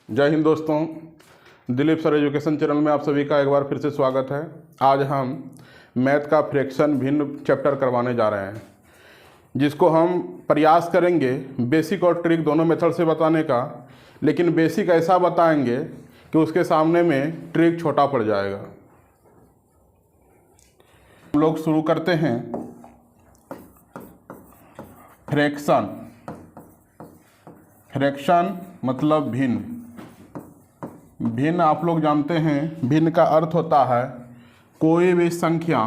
जय हिंद दोस्तों, Dilip sir education channel में आप सभी का एक बार फिर से स्वागत है। आज हम मैथ का फ्रैक्शन भिन्न चैप्टर करवाने जा रहे हैं, जिसको हम प्रयास करेंगे बेसिक और ट्रिक दोनों मेथड से बताने का, लेकिन बेसिक ऐसा बताएंगे कि उसके सामने में ट्रिक छोटा पड़ जाएगा। हम लोग शुरू करते हैं फ्रैक्शन। फ्रैक्शन मतलब भिन्न। भिन्न आप लोग जानते हैं, भिन्न का अर्थ होता है कोई भी संख्या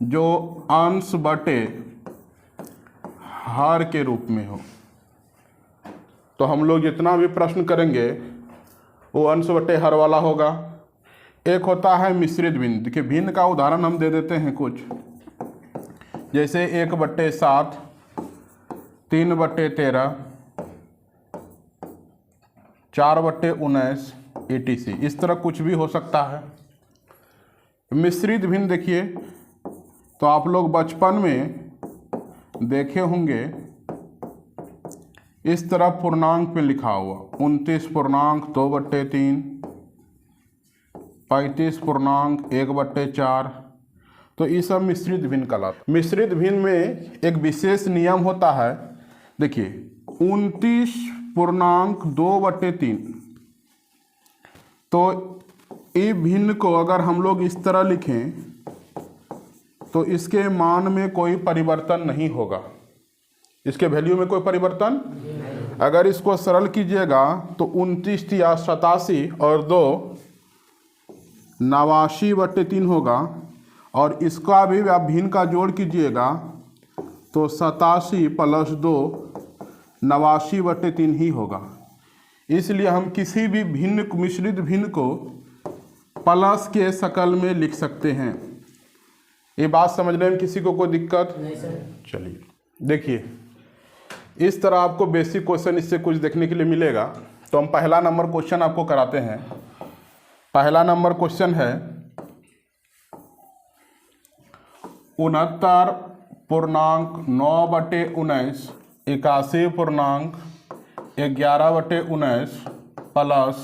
जो अंश बटे हर के रूप में हो। तो हम लोग जितना भी प्रश्न करेंगे वो अंश बटे हर वाला होगा। एक होता है मिश्रित भिन्न। देखिए, भिन्न का उदाहरण हम दे देते हैं कुछ, जैसे 1/7, 3/13, 4/19 etc। इस तरह कुछ भी हो सकता है। मिश्रित भिन्न देखिए, तो आप लोग बचपन में देखे होंगे, इस तरह पूर्णांक में लिखा हुआ 29 पूर्णांक 2/3, 35 पूर्णांक 1/4। तो ये सब मिश्रित भिन्न कहलाता। मिश्रित भिन्न में एक विशेष नियम होता है। देखिए, 29 पूर्णांक 2/3, तो ये भिन्न को अगर हम लोग इस तरह लिखें तो इसके मान में कोई परिवर्तन नहीं होगा। इसके वैल्यू में कोई परिवर्तन। अगर इसको सरल कीजिएगा तो 29 या 87 और 2 89/3 होगा, और इसका भी आप भिन्न का जोड़ कीजिएगा तो 87 + 2 89/3 ही होगा। इसलिए हम किसी भी भिन्न मिश्रित भिन्न को प्लस के शक्ल में लिख सकते हैं। ये बात समझने में किसी को कोई दिक्कत नहीं सर। चलिए देखिए, इस तरह आपको बेसिक क्वेश्चन इससे कुछ देखने के लिए मिलेगा। तो हम पहला नंबर क्वेश्चन आपको कराते हैं। पहला नंबर क्वेश्चन है 69 पूर्णांक 9/19, 81 पूर्णांक 11/19 प्लस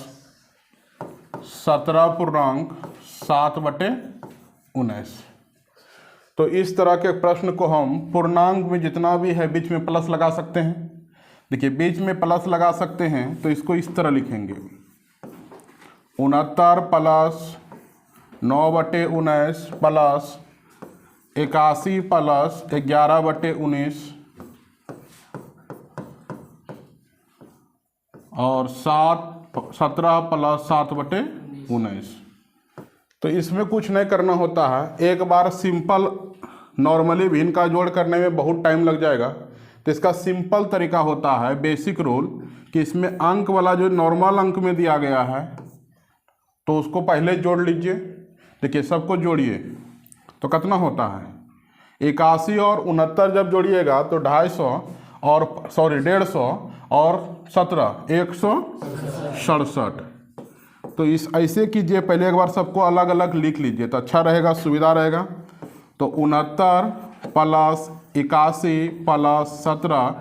17 पूर्णांक 7/19। तो इस तरह के प्रश्न को हम पूर्णांक में जितना भी है बीच में प्लस लगा सकते हैं। देखिए, बीच में प्लस लगा सकते हैं तो इसको इस तरह लिखेंगे 69 प्लस 9/19 प्लस 81 प्लस 11/19 और 17 प्लस 7/19। तो इसमें कुछ नहीं करना होता है। एक बार सिंपल नॉर्मली भिन्न का जोड़ करने में बहुत टाइम लग जाएगा। तो इसका सिंपल तरीका होता है, बेसिक रूल, कि इसमें अंक वाला जो नॉर्मल अंक में दिया गया है तो उसको पहले जोड़ लीजिए। देखिए, सबको जोड़िए तो कितना होता है 81 और 69 जब जोड़िएगा तो 150 और 150 और 17 167। तो इस ऐसे कीजिए, पहले एक बार सबको अलग अलग लिख लीजिए तो अच्छा रहेगा, सुविधा रहेगा। तो 69 प्लस 81 प्लस 17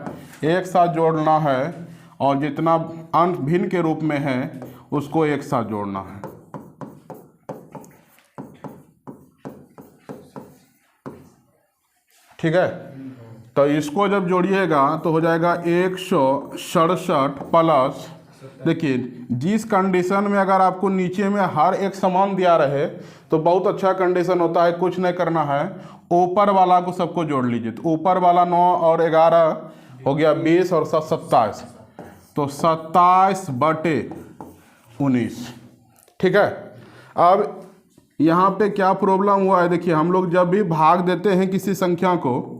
एक साथ जोड़ना है, और जितना अंक भिन्न के रूप में है उसको एक साथ जोड़ना है। ठीक है, तो इसको जब जोड़िएगा तो हो जाएगा 167 प्लस, देखिए जिस कंडीशन में अगर आपको नीचे में हर एक समान दिया रहे तो बहुत अच्छा कंडीशन होता है। कुछ नहीं करना है, ऊपर वाला को सबको जोड़ लीजिए। तो ऊपर वाला 9 और 11 हो गया 20 और 7 27, तो 27/19। ठीक है, अब यहाँ पे क्या प्रॉब्लम हुआ है, देखिए हम लोग जब भी भाग देते हैं किसी संख्या को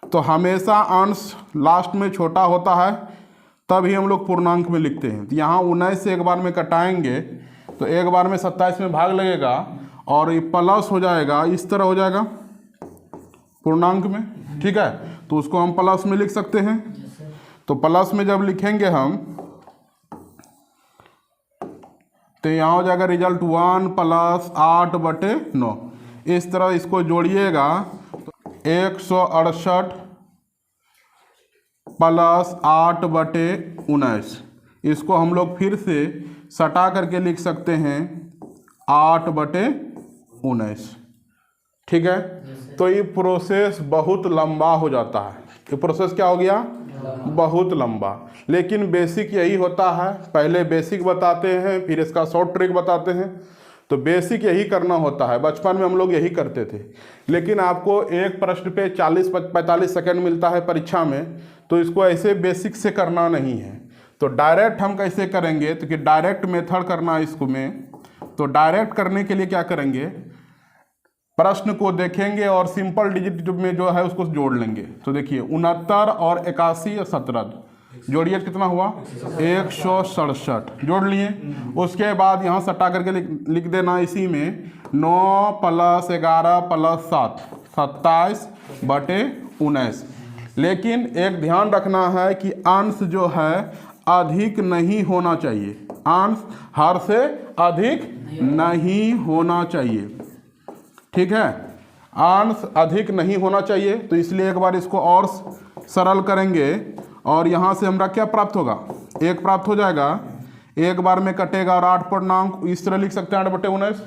तो हमेशा अंश लास्ट में छोटा होता है, तभी हम लोग पूर्णांक में लिखते हैं। तो यहाँ 19 से एक बार में कटाएंगे तो एक बार में 27 में भाग लगेगा और ये प्लस हो जाएगा, इस तरह हो जाएगा पूर्णांक में। ठीक है, तो उसको हम प्लस में लिख सकते हैं। तो प्लस में जब लिखेंगे हम तो यहाँ हो जाएगा रिजल्ट 1 प्लस 8/9। इस तरह इसको जोड़िएगा तो 168 प्लस 8/19 इसको हम लोग फिर से सटा करके लिख सकते हैं 8/19। ठीक है, तो ये प्रोसेस बहुत लंबा हो जाता है। ये प्रोसेस क्या हो गया, बहुत लंबा। लेकिन बेसिक यही होता है, पहले बेसिक बताते हैं फिर इसका शॉर्ट ट्रिक बताते हैं। तो बेसिक यही करना होता है, बचपन में हम लोग यही करते थे। लेकिन आपको एक प्रश्न पे 40-45 सेकंड मिलता है परीक्षा में, तो इसको ऐसे बेसिक से करना नहीं है। तो डायरेक्ट हम कैसे करेंगे, तो कि डायरेक्ट मेथड करना है इसको में। तो डायरेक्ट करने के लिए क्या करेंगे, प्रश्न को देखेंगे और सिंपल डिजिट में जो है उसको जोड़ लेंगे। तो देखिए 69 और 81 और 17 जोड़िए, कितना हुआ 167, जोड़ लिए। उसके बाद यहाँ सटा करके लिख देना इसी में 9 + 11 + 7 27/19। लेकिन एक ध्यान रखना है कि अंश जो है अधिक नहीं होना चाहिए, अंश हर से अधिक नहीं होना चाहिए। ठीक है, अंश अधिक नहीं होना चाहिए। तो इसलिए एक बार इसको और सरल करेंगे और यहाँ से हमारा क्या प्राप्त होगा, 1 प्राप्त हो जाएगा। एक बार में कटेगा और 8 पूर्णांक इस तरह लिख सकते हैं 8/19।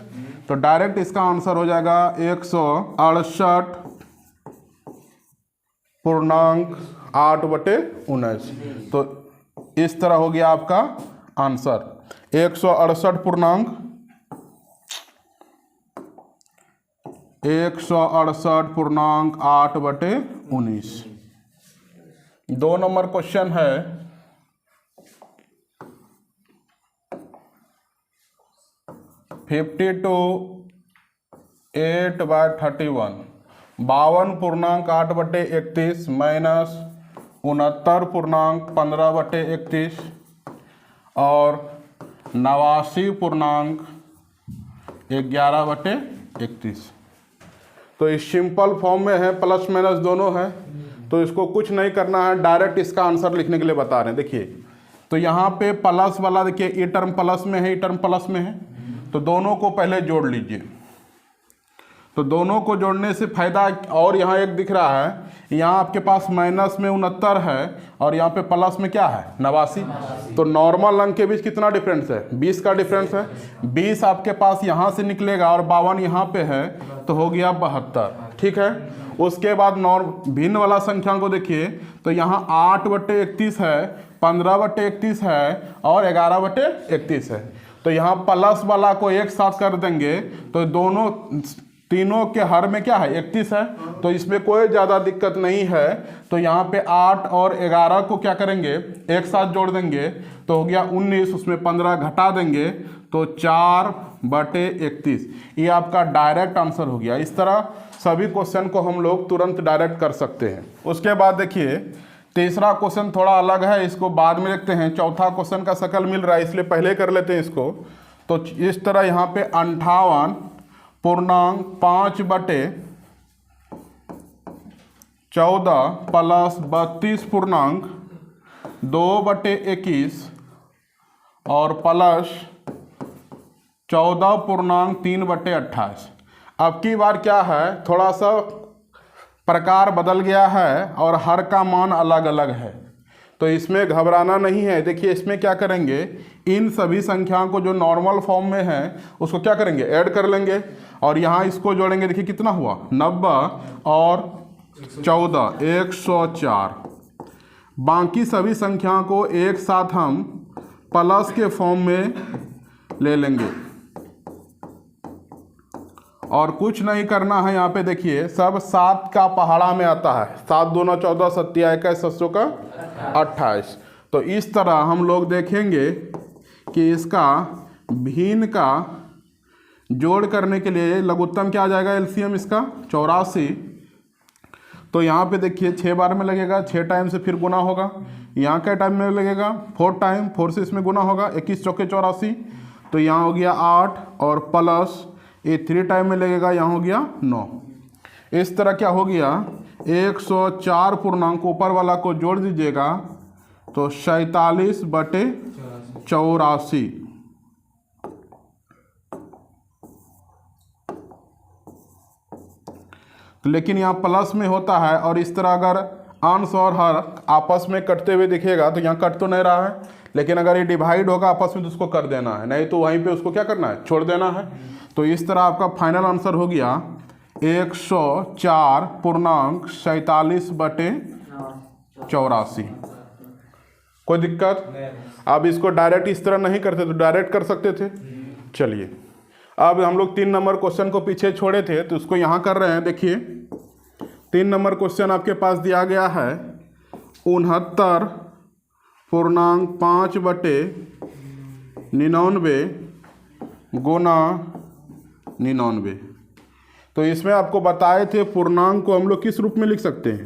तो डायरेक्ट इसका आंसर हो जाएगा 168.19। तो इस तरह हो गया आपका आंसर 168.19। 2 नंबर क्वेश्चन है, 52/8/31, 52.8/31 माइनस 69.15/31 और 89.11/31। तो इस सिंपल फॉर्म में है, प्लस माइनस दोनों है। तो इसको कुछ नहीं करना है, डायरेक्ट इसका आंसर लिखने के लिए बता रहे हैं। देखिए तो यहाँ पे प्लस वाला, देखिए ये टर्म प्लस में है, ये टर्म प्लस में है, तो दोनों को पहले जोड़ लीजिए। तो दोनों को जोड़ने से फायदा, और यहाँ एक दिख रहा है, यहाँ आपके पास माइनस में 69 है और यहाँ पे प्लस में क्या है 89। तो नॉर्मल अंक के बीच कितना डिफरेंस है, 20 का डिफरेंस है। 20 आपके पास यहाँ से निकलेगा और 52 यहाँ पे है, तो हो गया 72। ठीक है, उसके बाद भिन्न वाला संख्या को देखिए, तो यहाँ 8/31 है, 15/31 है और 11/31 है। तो यहाँ प्लस वाला को एक साथ कर देंगे तो तीनों के हर में क्या है 31 है, तो इसमें कोई ज़्यादा दिक्कत नहीं है। तो यहाँ पे 8 और 11 को क्या करेंगे, एक साथ जोड़ देंगे, तो हो गया 19, उसमें 15 घटा देंगे तो 4/31। ये आपका डायरेक्ट आंसर हो गया। इस तरह सभी क्वेश्चन को हम लोग तुरंत डायरेक्ट कर सकते हैं। उसके बाद देखिए तीसरा क्वेश्चन थोड़ा अलग है, इसको बाद में देखते हैं। चौथा क्वेश्चन का शकल मिल रहा है, इसलिए पहले कर लेते हैं इसको। तो इस तरह यहाँ पे 58.14 प्लस 32.2/21 और प्लस 14.3/28। अब की बार क्या है, थोड़ा सा प्रकार बदल गया है और हर का मान अलग अलग है, तो इसमें घबराना नहीं है। देखिए इसमें क्या करेंगे, इन सभी संख्याओं को जो नॉर्मल फॉर्म में है उसको क्या करेंगे, ऐड कर लेंगे और यहाँ इसको जोड़ेंगे। देखिए कितना हुआ 90 और 14 104। बाकी सभी संख्याओं को एक साथ हम प्लस के फॉर्म में ले लेंगे और कुछ नहीं करना है। यहाँ पे देखिए सब 7 का पहाड़ा में आता है, 7 दूना 14, 7 21, 700 का 28। तो इस तरह हम लोग देखेंगे कि इसका भिन्न का जोड़ करने के लिए लघुत्तम क्या आ जाएगा, एलसीएम इसका 84। तो यहाँ पे देखिए 6 बार में लगेगा, 6 टाइम से फिर गुना होगा। यहाँ क्या टाइम में लगेगा 4 टाइम, 4 से इसमें गुना होगा, 21 चौके 84। तो यहाँ हो गया 8 और प्लस ये 3 टाइम में लगेगा, यहाँ हो गया 9। इस तरह क्या हो गया 104 पूर्णांक ऊपर वाला को जोड़ दीजिएगा तो 47/84। तो लेकिन यहाँ प्लस में होता है और इस तरह अगर अंश और हर आपस में कटते हुए दिखेगा तो यहाँ कट तो नहीं रहा है, लेकिन अगर ये डिवाइड होगा आपस में तो उसको कर देना है, नहीं तो वहीं पे उसको क्या करना है, छोड़ देना है। तो इस तरह आपका फाइनल आंसर हो गया 104.47/84। कोई दिक्कत? अब इसको डायरेक्ट इस तरह नहीं करते तो डायरेक्ट कर सकते थे। चलिए अब हम लोग 3 नंबर क्वेश्चन को पीछे छोड़े थे तो उसको यहाँ कर रहे हैं। देखिए 3 नंबर क्वेश्चन आपके पास दिया गया है 69.5/99 गुना 99। तो इसमें आपको बताए थे पूर्णांक को हम लोग किस रूप में लिख सकते हैं,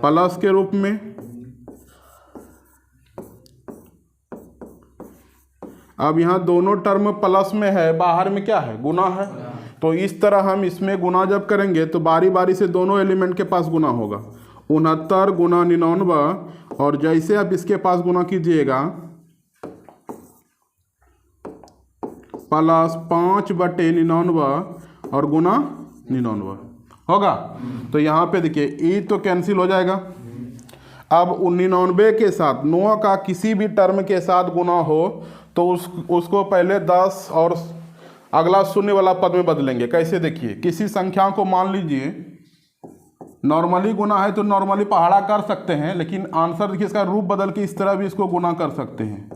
प्लस के रूप में। अब यहाँ दोनों टर्म प्लस में है, बाहर में क्या है, गुना है। तो इस तरह हम इसमें गुना जब करेंगे तो बारी बारी से दोनों एलिमेंट के पास गुना होगा। 69 गुना 99, और जैसे आप इसके पास गुना कीजिएगा प्लस 5/99 और गुना 99 होगा। तो यहाँ पे देखिए ई तो कैंसिल हो जाएगा। अब 99 के साथ 9 का किसी भी टर्म के साथ गुना हो तो उसको पहले 10 और अगला शून्य वाला पद में बदलेंगे। कैसे? देखिए किसी संख्या को मान लीजिए नॉर्मली गुना है तो नॉर्मली पहाड़ा कर सकते हैं, लेकिन आंसर देखिए इसका रूप बदल के इस तरह भी इसको गुना कर सकते हैं।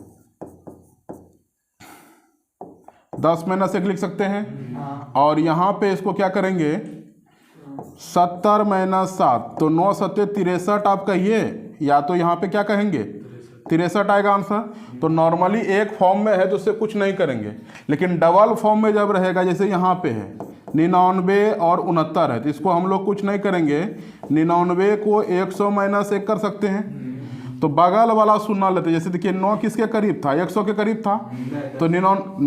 10 - 1 लिख सकते हैं, और यहाँ पे इसको क्या करेंगे 70 - 7, तो 9 7 63 आप कहिए, या तो यहाँ पे क्या कहेंगे 63 आएगा आंसर। तो नॉर्मली एक फॉर्म में है तो उससे कुछ नहीं करेंगे, लेकिन डबल फॉर्म में जब रहेगा, जैसे यहाँ पे है 99 और 69 है, तो इसको हम लोग कुछ नहीं करेंगे, 99 को 100 - 1 कर सकते हैं। तो बगल वाला शून्य लेते, जैसे देखिए 9 किसके करीब था, 100 के करीब था, तो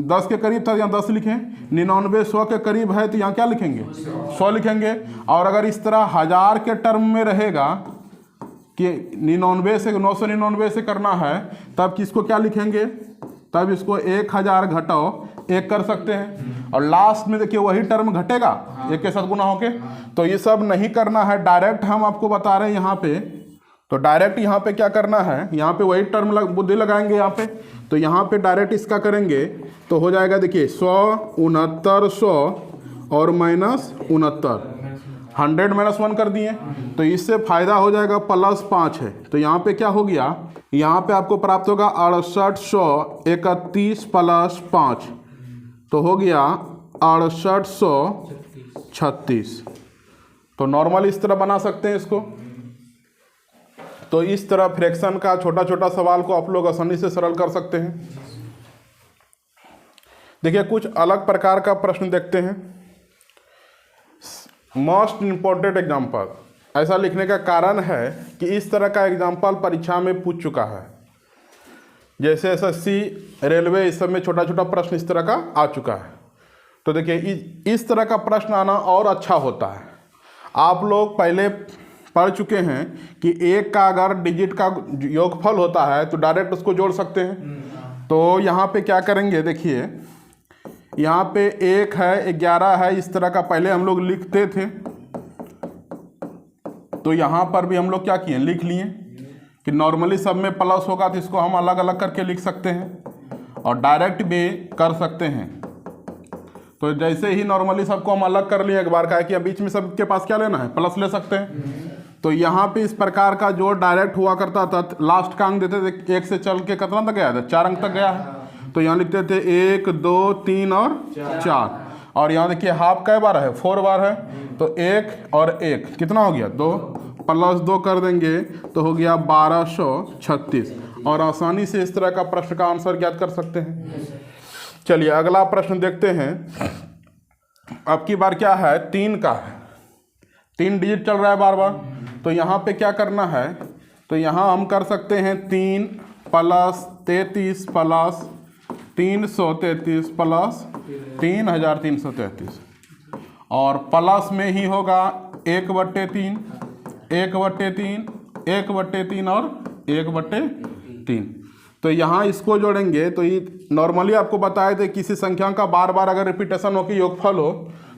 10 के करीब था, यहाँ 10 लिखें। 99 100 के करीब है तो यहाँ क्या लिखेंगे, 100 लिखेंगे। और अगर इस तरह 1000 के टर्म में रहेगा कि 99 से 999 से करना है, तब किसको क्या लिखेंगे, तब इसको 1000 घटाओ 1 कर सकते हैं, और लास्ट में देखिए वही टर्म घटेगा 1 के साथ गुना होके। तो ये सब नहीं करना है, डायरेक्ट हम आपको बता रहे हैं यहाँ पे। तो डायरेक्ट यहाँ पे क्या करना है, यहाँ पे वही टर्म बुद्धि लगाएंगे यहाँ पे। तो यहाँ पे डायरेक्ट इसका करेंगे तो हो जाएगा देखिए 100 69 100 और -69, 100 - 1 कर दिए, तो इससे फायदा हो जाएगा +5 है। तो यहाँ पे क्या हो गया, यहाँ पे आपको प्राप्त होगा 6831 + 5, तो हो गया 6836। तो नॉर्मल इस तरह बना सकते हैं इसको। तो इस तरह फ्रैक्शन का छोटा छोटा सवाल को आप लोग आसानी से सरल कर सकते हैं। देखिए कुछ अलग प्रकार का प्रश्न देखते हैं। मोस्ट इम्पोर्टेंट एग्जाम्पल, ऐसा लिखने का कारण है कि इस तरह का एग्जाम्पल परीक्षा में पूछ चुका है। जैसे SSC, रेलवे, इस सब में छोटा छोटा प्रश्न इस तरह का आ चुका है। तो देखिए इस तरह का प्रश्न आना और अच्छा होता है। आप लोग पहले पढ़ चुके हैं कि 1 का अगर डिजिट का योगफल होता है तो डायरेक्ट उसको जोड़ सकते हैं। तो यहाँ पे क्या करेंगे, देखिए यहाँ पे 1 है, 11 है, इस तरह का पहले हम लोग लिखते थे। तो यहाँ पर भी हम लोग क्या किए, लिख लिए कि नॉर्मली सब में प्लस होगा तो इसको हम अलग अलग करके लिख सकते हैं, और डायरेक्ट भी कर सकते हैं। तो जैसे ही नॉर्मली सबको हम अलग कर लिए एक बार, का कि बीच में सबके पास क्या लेना है, प्लस ले सकते हैं। तो यहाँ पे इस प्रकार का जोड़ डायरेक्ट हुआ करता था। लास्ट का अंक देते थे, 1 से चल के कितना तक गया था, 4 अंक तक गया है। तो यहाँ लिखते थे 1 2 3 और 4, और यहाँ देखिए हाफ कै बार है, 4 बार है। तो 1 और 1 कितना हो गया, 2, +2 कर देंगे तो हो गया 1236। और आसानी से इस तरह का प्रश्न का आंसर ज्ञात कर सकते हैं। चलिए अगला प्रश्न देखते हैं। अब की बार क्या है, 3 का है, 3 डिजिट चल रहा है बार बार। तो यहाँ पे क्या करना है, तो यहाँ हम कर सकते हैं 3 + 33 + 333 + 3333, और प्लस में ही होगा 1/3 1/3 1/3 और 1/3। तो यहाँ इसको जोड़ेंगे तो ये नॉर्मली आपको बताए थे किसी संख्या का बार बार अगर रिपीटेशन हो कि योगफल हो,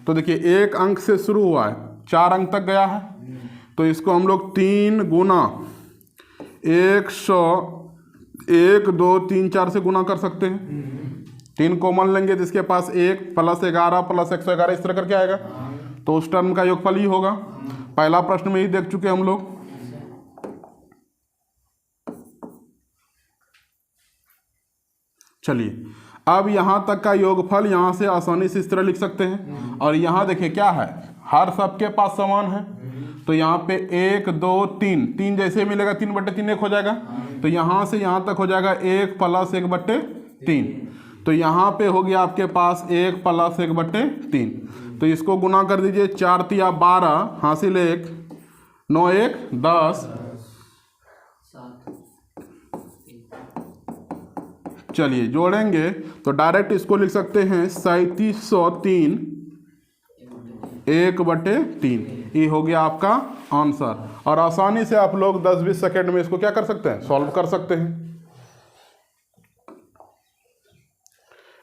तो देखिए 1 अंक से शुरू हुआ है, 4 अंक तक गया है। तो इसको हम लोग 3 गुना 100 1 2 3 4 से गुना कर सकते हैं। 3 कॉमन लेंगे तो इसके पास 1 + 11 + 111 इस तरह करके आएगा, तो उस टर्म का योगफल ही होगा। पहला प्रश्न में ही देख चुके हम लोग। चलिए अब यहाँ तक का योगफल यहाँ से आसानी से इस तरह लिख सकते हैं। और यहाँ देखिए क्या है, हर सबके पास समान है, तो यहाँ पे 1 2 3 3 जैसे मिलेगा 3/3 1 हो जाएगा, तो यहाँ से यहाँ तक हो जाएगा 1 + 1/3। तो यहाँ पे हो गया आपके पास 1 + 1/3। तो इसको गुना कर दीजिए, 4 × 12 हासिल 1 9 1 10। चलिए जोड़ेंगे तो डायरेक्ट इसको लिख सकते हैं 3703 1/3। ये हो गया आपका आंसर। और आसानी से आप लोग 10-20 सेकेंड में इसको क्या कर सकते हैं, सॉल्व कर सकते हैं।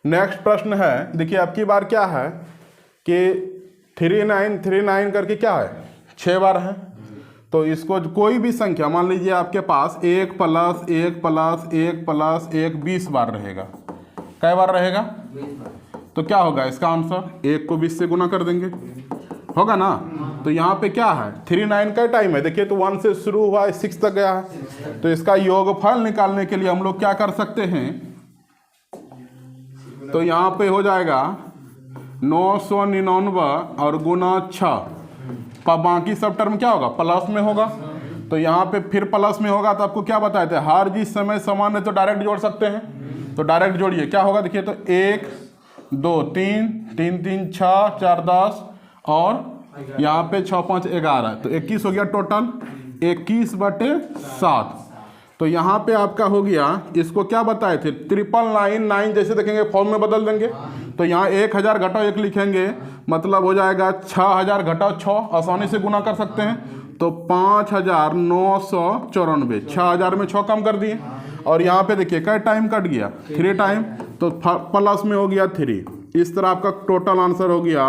नेक्स्ट प्रश्न है, देखिए आपकी बार क्या है कि 3939 करके क्या है 6 बार है। तो इसको कोई भी संख्या मान लीजिए आपके पास 1 + 1 + 1 + 1 20 बार रहेगा। कै बार रहेगा, तो क्या होगा इसका आंसर, 1 को 20 से गुना कर देंगे, होगा ना। तो यहाँ पे क्या है 39 का टाइम है, देखिए तो 1 से शुरू हुआ है 6 तक गया है। तो इसका योगफल निकालने के लिए हम लोग क्या कर सकते हैं, तो यहाँ पे हो जाएगा 999 और गुना 6, बाकी सब टर्म क्या होगा प्लस में होगा। तो यहाँ पे फिर प्लस में होगा, तो आपको क्या बताए थे, हर जिस समय समान है तो डायरेक्ट जोड़ सकते हैं। तो डायरेक्ट जोड़िए, क्या होगा देखिए, तो 1 2 3 3 3 6 4 10 और यहाँ पे 6 5 11, तो 21 हो गया टोटल, 21/7। तो यहाँ पे आपका हो गया, इसको क्या बताए थे 999 जैसे देखेंगे फॉर्म में बदल देंगे। तो यहाँ 1000 घटाओ 1 लिखेंगे, मतलब हो जाएगा 6000 घटाओ 6, आसानी से गुना कर सकते हैं। तो 5994, 6000 में 6 कम कर दिए। और यहाँ पे देखिए क्या टाइम कट गया 3 टाइम, तो प्लस में हो गया 3। इस तरह आपका टोटल आंसर हो गया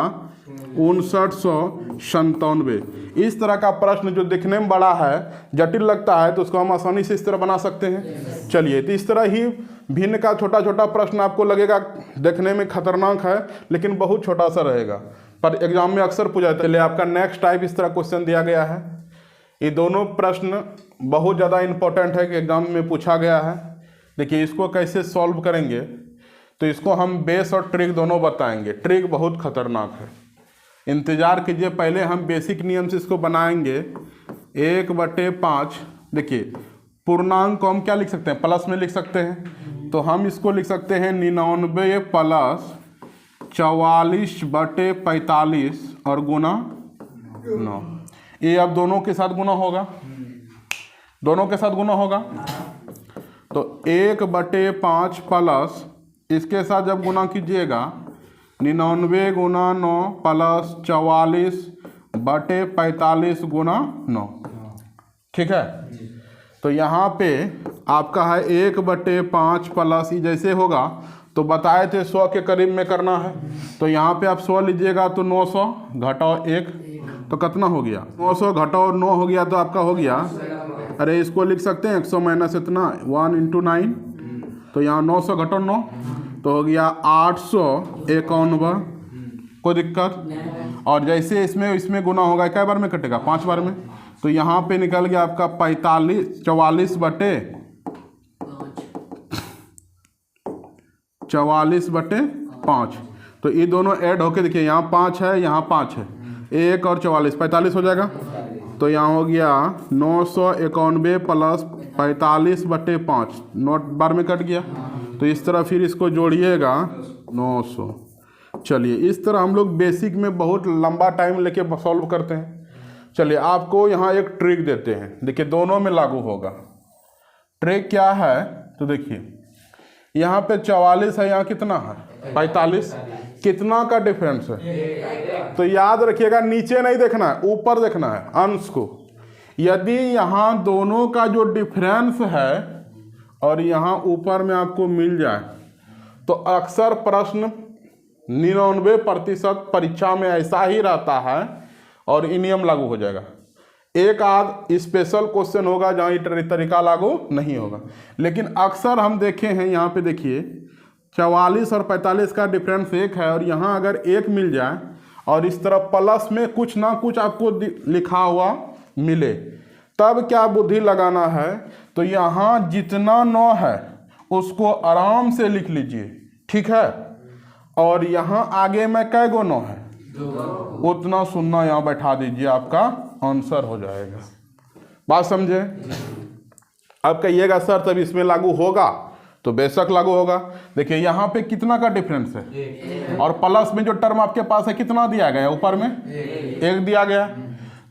5997। इस तरह का प्रश्न जो दिखने में बड़ा है, जटिल लगता है, तो उसको हम आसानी से इस तरह बना सकते हैं। चलिए, तो इस तरह ही भिन्न का छोटा छोटा प्रश्न आपको लगेगा देखने में खतरनाक है, लेकिन बहुत छोटा सा रहेगा, पर एग्जाम में अक्सर पूछा जाता है। चलिए, आपका नेक्स्ट टाइप इस तरह क्वेश्चन दिया गया है। ये दोनों प्रश्न बहुत ज़्यादा इंपॉर्टेंट है कि एग्जाम में पूछा गया है। देखिए इसको कैसे सॉल्व करेंगे, तो इसको हम बेस और ट्रिक दोनों बताएंगे। ट्रिक बहुत खतरनाक है, इंतज़ार कीजिए। पहले हम बेसिक नियम से इसको बनाएंगे। 1/5, देखिए पूर्णांक को हम क्या लिख सकते हैं, प्लस में लिख सकते हैं। तो हम इसको लिख सकते हैं 99 + 44/45 और गुना 9। ये अब दोनों के साथ गुना होगा, दोनों के साथ गुना होगा। तो 1/5 प्लस इसके साथ जब गुना कीजिएगा 99 × 9 + 44/45 गुना 9, ठीक है। तो यहाँ पे आपका है 1/5 प्लस जैसे होगा तो बताए थे 100 के करीब में करना है। तो यहाँ पे आप 100 लीजिएगा तो 900 घटाओ 1, तो कितना हो गया 900 घटाओ 9 हो गया, तो आपका हो गया, अरे इसको लिख सकते हैं 100 माइनस इतना 1 × 9, तो यहाँ 900 घटाओ 9 तो हो गया 891। कोई दिक्कत। और जैसे इसमें गुना होगा क्या बार में कटेगा 5 बार में, तो यहाँ पे निकल गया आपका 44/5। तो ये दोनों ऐड होके देखिए यहाँ 5 है यहाँ 5 है, 1 और 44 45 हो जाएगा। तो यहाँ हो गया 991 + 45/5, 9 बार में कट गया। तो इस तरह फिर इसको जोड़िएगा 900। चलिए इस तरह हम लोग बेसिक में बहुत लंबा टाइम लेके सॉल्व करते हैं। चलिए आपको यहाँ एक ट्रिक देते हैं, देखिए दोनों में लागू होगा। ट्रिक क्या है, तो देखिए यहाँ पे 44 है, यहाँ कितना है 45, कितना का डिफरेंस है। तो याद रखिएगा नीचे नहीं देखना है, ऊपर देखना है अंश को। यदि यहाँ दोनों का जो डिफरेंस है और यहाँ ऊपर में आपको मिल जाए तो अक्सर प्रश्न 99% परीक्षा में ऐसा ही रहता है और ये नियम लागू हो जाएगा। एक आध स्पेशल क्वेश्चन होगा जहाँ ये तरीका लागू नहीं होगा, लेकिन अक्सर हम देखे हैं। यहाँ पे देखिए 44 और 45 का डिफरेंस 1 है, और यहाँ अगर 1 मिल जाए और इस तरफ प्लस में कुछ ना कुछ आपको लिखा हुआ मिले, तब क्या बुद्धि लगाना है, तो यहाँ जितना 9 है उसको आराम से लिख लीजिए, ठीक है। और यहाँ आगे में कै गो 9 है, उतना सुनना यहाँ बैठा दीजिए, आपका आंसर हो जाएगा। बात समझे? अब कहिएगा सर तब इसमें लागू होगा, तो बेशक लागू होगा। देखिए यहाँ पे कितना का डिफरेंस है, और प्लस में जो टर्म आपके पास है कितना दिया गया, ऊपर में 1 दिया गया।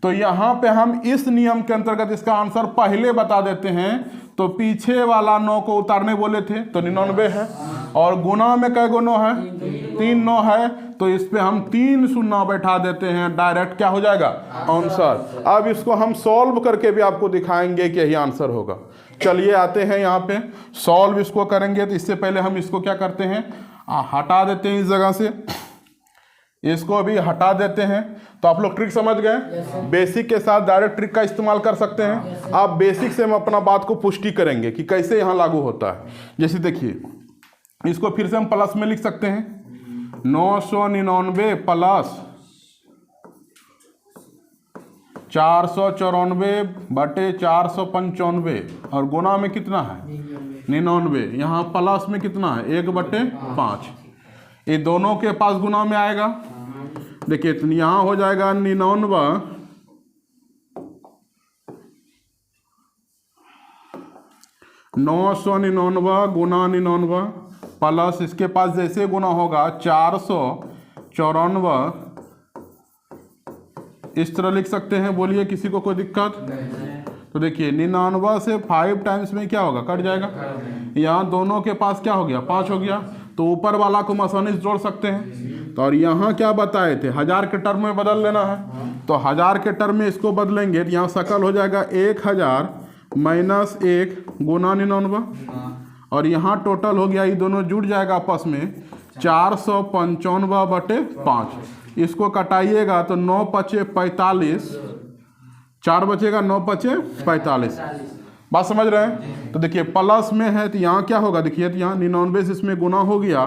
तो यहाँ पे हम इस नियम के अंतर्गत इसका आंसर पहले बता देते हैं। तो पीछे वाला 9 को उतारने बोले थे तो 99 है, और गुना में कै गो 9 है, 3 9 है, तो इस पे हम 3 शून्य बैठा देते हैं, डायरेक्ट क्या हो जाएगा, आंसर। अब इसको हम सॉल्व करके भी आपको दिखाएंगे कि यही आंसर होगा। चलिए आते हैं यहाँ पे सॉल्व इसको करेंगे। तो इससे पहले हम इसको क्या करते हैं, हटा देते हैं इस जगह से, इसको भी हटा देते हैं। तो आप लोग ट्रिक समझ गए। बेसिक के साथ डायरेक्ट ट्रिक का इस्तेमाल कर सकते हैं। आप बेसिक से हम अपना बात को पुष्टि करेंगे कि कैसे यहाँ लागू होता है। जैसे देखिए, इसको फिर से हम प्लस में लिख सकते हैं, 999 प्लस 494 बटे 495, और गुना में कितना है 99। यहाँ प्लस में कितना है 1/5। ये दोनों के पास गुना में आएगा। देखिए तो यहाँ हो जाएगा 99 999 गुना 99 प्लस इसके पास जैसे गुना होगा 494, इस तरह लिख सकते हैं। बोलिए किसी को कोई दिक्कत? तो देखिए 99 से 5 टाइम्स में क्या होगा, कट जाएगा। यहाँ दोनों के पास क्या हो गया, 5 हो गया। तो ऊपर वाला को आसानी से जोड़ सकते हैं। तो और यहाँ क्या बताए थे, 1000 के टर्म में बदल लेना है। तो 1000 के टर्म में इसको बदलेंगे तो यहाँ शकल हो जाएगा 1000 माइनस 1 गुना 99, और यहाँ टोटल हो गया, ये दोनों जुड़ जाएगा आपस में 495/5। इसको कटाइएगा तो 9 पचे 45, 4 बचेगा, 9 पचे 45। बात समझ रहे हैं? तो देखिए प्लस में है तो यहाँ क्या होगा, देखिए तो यहाँ 99 से इसमें गुना हो गया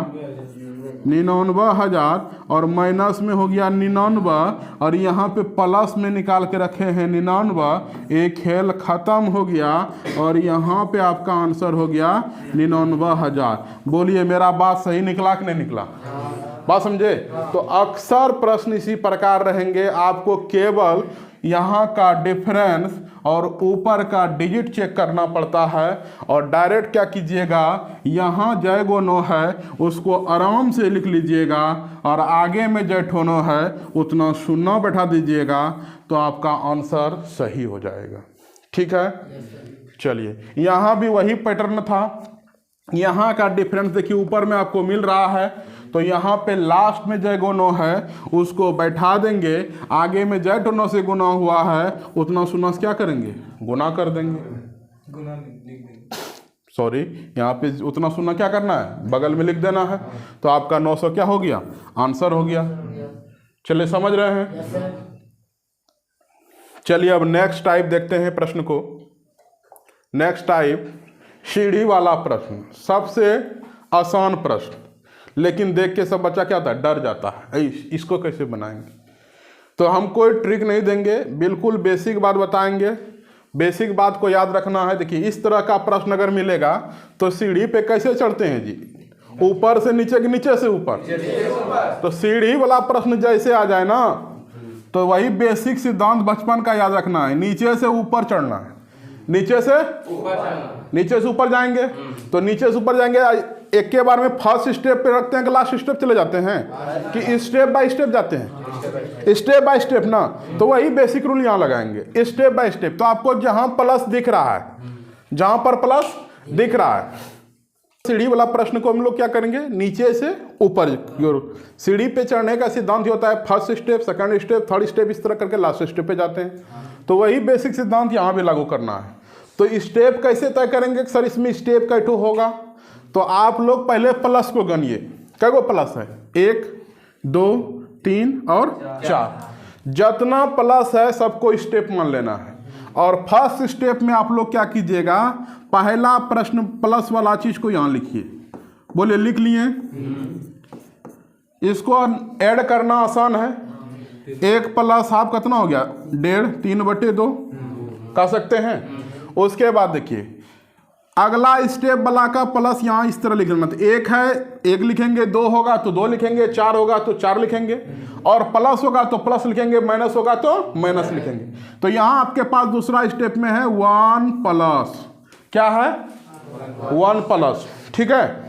99,000, और माइनस में हो गया 99, और यहाँ पे प्लस में निकाल के रखे हैं 99। एक खेल खत्म हो गया, और यहाँ पे आपका आंसर हो गया 99,000। बोलिए मेरा बात सही निकला कि नहीं निकला? बात समझे? तो अक्सर प्रश्न इसी प्रकार रहेंगे। आपको केवल यहाँ का डिफरेंस और ऊपर का डिजिट चेक करना पड़ता है, और डायरेक्ट क्या कीजिएगा, यहाँ जय गो 9 है उसको आराम से लिख लीजिएगा, और आगे में जय ठोनो है उतना शून्य बैठा दीजिएगा, तो आपका आंसर सही हो जाएगा। ठीक है, चलिए यहाँ भी वही पैटर्न था। यहाँ का डिफरेंस देखिए ऊपर में आपको मिल रहा है, तो यहाँ पे लास्ट में जय गो 9 है उसको बैठा देंगे, आगे में जय टो 9 से गुना हुआ है उतना शून्य क्या करेंगे, गुना कर देंगे, गुना लिख देंगे। सॉरी, यहाँ पे उतना शून्य क्या करना है, बगल में लिख देना है। तो आपका 900 क्या हो गया, आंसर हो गया। चलिए समझ रहे हैं? चलिए अब नेक्स्ट टाइप देखते हैं प्रश्न को। नेक्स्ट टाइप सीढ़ी वाला प्रश्न, सबसे आसान प्रश्न, लेकिन देख के सब बच्चा क्या होता है, डर जाता है, इसको कैसे बनाएंगे। तो हम कोई ट्रिक नहीं देंगे, बिल्कुल बेसिक बात बताएंगे। बेसिक बात को याद रखना है। देखिए इस तरह का प्रश्न अगर मिलेगा तो सीढ़ी पे कैसे चढ़ते हैं जी, ऊपर से नीचे कि नीचे से ऊपर। तो सीढ़ी वाला प्रश्न जैसे आ जाए ना, तो वही बेसिक सिद्धांत बचपन का याद रखना है, नीचे से ऊपर चढ़ना है, नीचे से ऊपर जाएंगे। तो नीचे से ऊपर जाएंगे, एक के बार में फर्स्ट स्टेप पे रखते हैं कि लास्ट स्टेप चले जाते हैं, कि स्टेप बाय स्टेप जाते हैं, स्टेप बाय स्टेप ना। तो वही बेसिक रूल यहाँ लगाएंगे, स्टेप बाय स्टेप। तो आपको जहां प्लस दिख रहा है, जहां पर प्लस दिख रहा है, सीढ़ी वाला प्रश्न को हम लोग क्या करेंगे, नीचे से ऊपर। सीढ़ी पे चढ़ने का सिद्धांत होता है first step, second step, third step, इस तरह करके लास्ट स्टेप पे जाते हैं। तो वही बेसिक सिद्धांत यहाँ भी लागू करना है। तो स्टेप कैसे तय करेंगे सर, इसमें स्टेप कैसे होगा। तो आप लोग पहले प्लस को गनिए, क्या गो प्लस है, 1 2 3 और 4। जितना प्लस है सबको स्टेप मान लेना है। और फर्स्ट स्टेप में आप लोग क्या कीजिएगा, पहला प्रश्न प्लस वाला चीज को यहां लिखिए। बोले लिख लिए? इसको ऐड करना आसान है। 1 प्लस हाफ कितना हो गया? 1.5, 3/2 कह सकते हैं। उसके बाद देखिए अगला स्टेप वाला का प्लस यहाँ इस तरह लिख लेना। तो 1 है 1 लिखेंगे, 2 होगा तो 2 लिखेंगे, 4 होगा तो 4 लिखेंगे, और प्लस होगा तो प्लस लिखेंगे, माइनस होगा तो माइनस लिखेंगे। तो यहाँ आपके पास दूसरा स्टेप में है 1 प्लस, क्या है? 1 प्लस, ठीक है।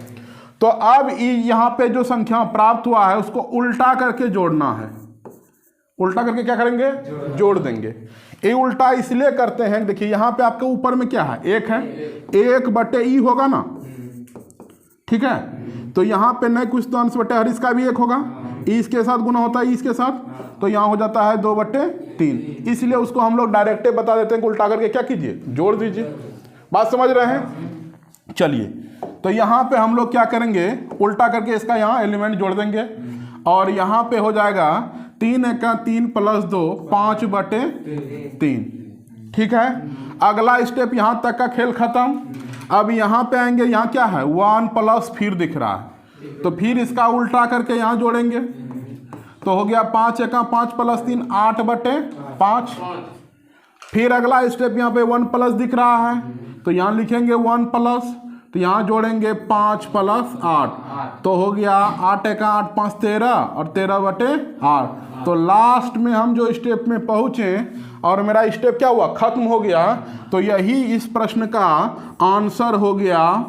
तो अब यहाँ पे जो संख्या प्राप्त हुआ है उसको उल्टा करके जोड़ना है। उल्टा करके क्या करेंगे? जोड़ देंगे। ये उल्टा इसलिए करते हैं, देखिए यहाँ पे आपके ऊपर में क्या है? 1 है, 1/e होगा ना, ठीक है। तो यहाँ पे नहीं कुछ तो अंश बटे हर इसका भी 1 होगा, ई इसके साथ गुना होता है इसके साथ, तो यहाँ हो जाता है 2/3। इसलिए उसको हम लोग डायरेक्ट बता देते हैं कि उल्टा करके क्या कीजिए? जोड़ दीजिए। बात समझ रहे हैं? चलिए, तो यहाँ पे हम लोग क्या करेंगे? उल्टा करके इसका यहाँ एलिमेंट जोड़ देंगे, और यहाँ पे हो जाएगा 3 × 3 + 2 5/3, ठीक है। अगला स्टेप यहाँ तक का खेल खत्म। अब यहाँ पे आएंगे, यहाँ क्या है? 1 प्लस फिर दिख रहा है, तो फिर इसका उल्टा करके यहाँ जोड़ेंगे, तो हो गया 5 × 5 + 3 8/5। फिर अगला स्टेप यहाँ पे 1 प्लस दिख रहा है, तो यहाँ लिखेंगे 1 प्लस, तो यहाँ जोड़ेंगे 5 + 8, तो हो गया 8 × 8 = 5 13, और 13/8। तो लास्ट में हम जो स्टेप में पहुँचे और मेरा स्टेप क्या हुआ? खत्म हो गया। तो यही इस प्रश्न का आंसर हो गया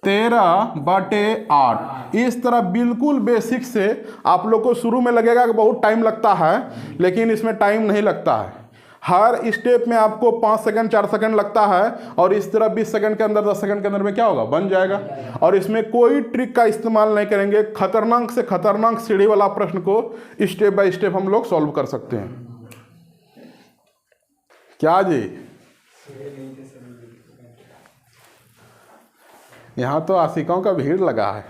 13/8। इस तरह बिल्कुल बेसिक से आप लोग को शुरू में लगेगा कि बहुत टाइम लगता है, लेकिन इसमें टाइम नहीं लगता है। हर स्टेप में आपको 5 सेकंड 4 सेकंड लगता है, और इस तरह 20 सेकंड के अंदर 10 सेकंड के अंदर में क्या होगा? बन जाएगा। और इसमें कोई ट्रिक का इस्तेमाल नहीं करेंगे। खतरनाक से खतरनाक सीढ़ी वाला प्रश्न को स्टेप बाय स्टेप हम लोग सॉल्व कर सकते हैं। क्या जी? यहाँ तो आशिकों का भीड़ लगा है।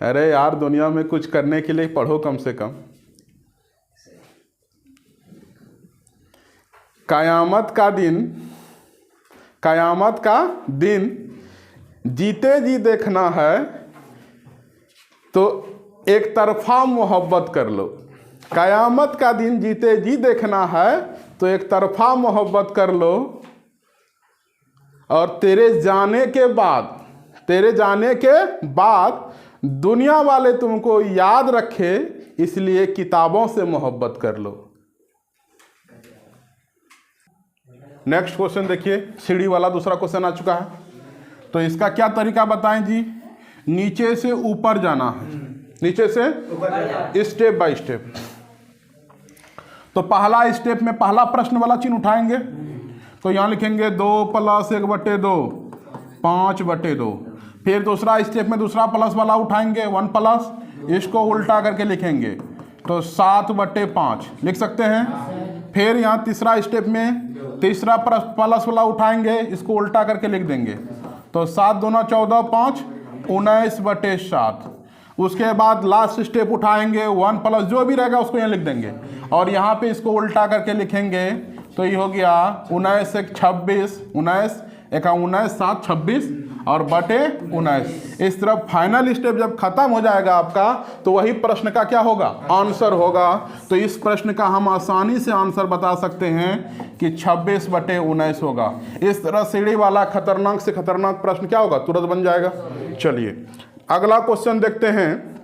अरे यार, दुनिया में कुछ करने के लिए पढ़ो कम से कम। कयामत का दिन जीते जी देखना है तो एक तरफा मोहब्बत कर लो। कयामत का दिन जीते जी देखना है तो एक तरफा मोहब्बत कर लो, और तेरे जाने के बाद दुनिया वाले तुमको याद रखे, इसलिए किताबों से मोहब्बत कर लो। नेक्स्ट क्वेश्चन देखिए, सीढ़ी वाला दूसरा क्वेश्चन आ चुका है। तो इसका क्या तरीका बताएं जी? नीचे से ऊपर जाना है, नीचे से स्टेप बाय स्टेप। तो पहला स्टेप में पहला प्रश्न वाला चिन्ह उठाएंगे, तो यहां लिखेंगे 2 + 1/2 5/2। फिर दूसरा स्टेप में दूसरा प्लस वाला उठाएंगे 1 प्लस, इसको उल्टा करके लिखेंगे तो 7/5 लिख सकते हैं। फिर यहाँ तीसरा स्टेप में तीसरा प्लस वाला उठाएंगे, इसको उल्टा करके लिख देंगे, तो 7 दूना 14 5 19/7। उसके बाद लास्ट स्टेप उठाएंगे 1 प्लस जो भी रहेगा उसको यहाँ लिख देंगे, और यहाँ पे इसको उल्टा करके लिखेंगे, तो ये हो गया 19 × 26 19 × 19 7 26 और बटे 19। इस तरह फाइनल स्टेप जब खत्म हो जाएगा आपका, तो वही प्रश्न का क्या होगा? आंसर होगा। तो इस प्रश्न का हम आसानी से आंसर बता सकते हैं कि 26/19 होगा। इस तरह सीढ़ी वाला खतरनाक से खतरनाक प्रश्न क्या होगा? तुरंत बन जाएगा। चलिए अगला क्वेश्चन देखते हैं।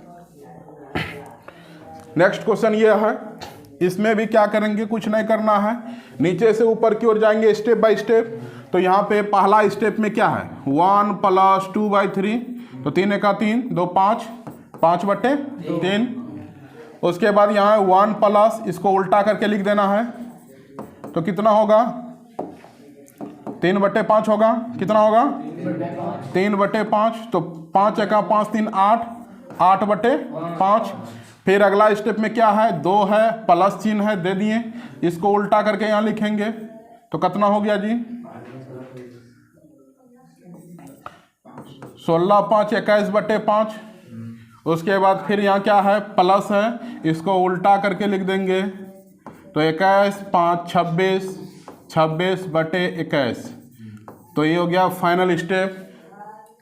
नेक्स्ट क्वेश्चन ये है, इसमें भी क्या करेंगे? कुछ नहीं करना है, नीचे से ऊपर की ओर जाएंगे स्टेप बाय स्टेप। तो यहाँ पे पहला स्टेप में क्या है? 1 + 2/3, तो 3 × 3 2 5 5/3। उसके बाद यहाँ 1 प्लस, इसको उल्टा करके लिख देना है, तो कितना होगा? 3/5 होगा। कितना होगा? 3/5। तो 5 × 5 3 8 8/5। फिर अगला स्टेप में क्या है? 2 है, प्लस चिन्ह है, दे दिए, इसको उल्टा करके यहाँ लिखेंगे, तो कितना हो गया जी? 16 5 21/5। उसके बाद फिर यहाँ क्या है, प्लस है, इसको उल्टा करके लिख देंगे। तो 21 5 26, 26/21। तो ये हो गया फाइनल स्टेप।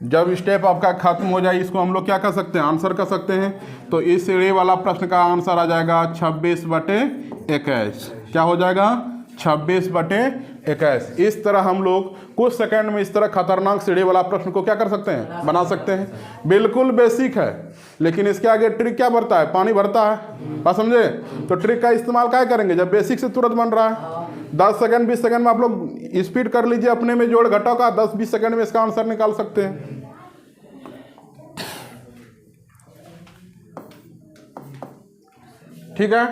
जब स्टेप आपका खत्म हो जाए, इसको हम लोग क्या कर सकते हैं, आंसर कर सकते हैं। तो इस सीढ़ी वाला प्रश्न का आंसर आ जाएगा 26/21। क्या हो जाएगा, 26/21। इस तरह हम लोग कुछ सेकंड में इस तरह खतरनाक सीढ़ी वाला प्रश्न को क्या कर सकते हैं, बना सकते हैं। बिल्कुल बेसिक है, लेकिन इसके आगे ट्रिक क्या भरता है, पानी भरता है। बात समझे? तो ट्रिक का इस्तेमाल क्या करेंगे, जब बेसिक से तुरंत बन रहा है। 10 सेकंड 20 सेकंड में आप लोग स्पीड कर लीजिए अपने में जोड़ घटाव का, 10-20 सेकंड में इसका आंसर निकाल सकते हैं। ठीक है,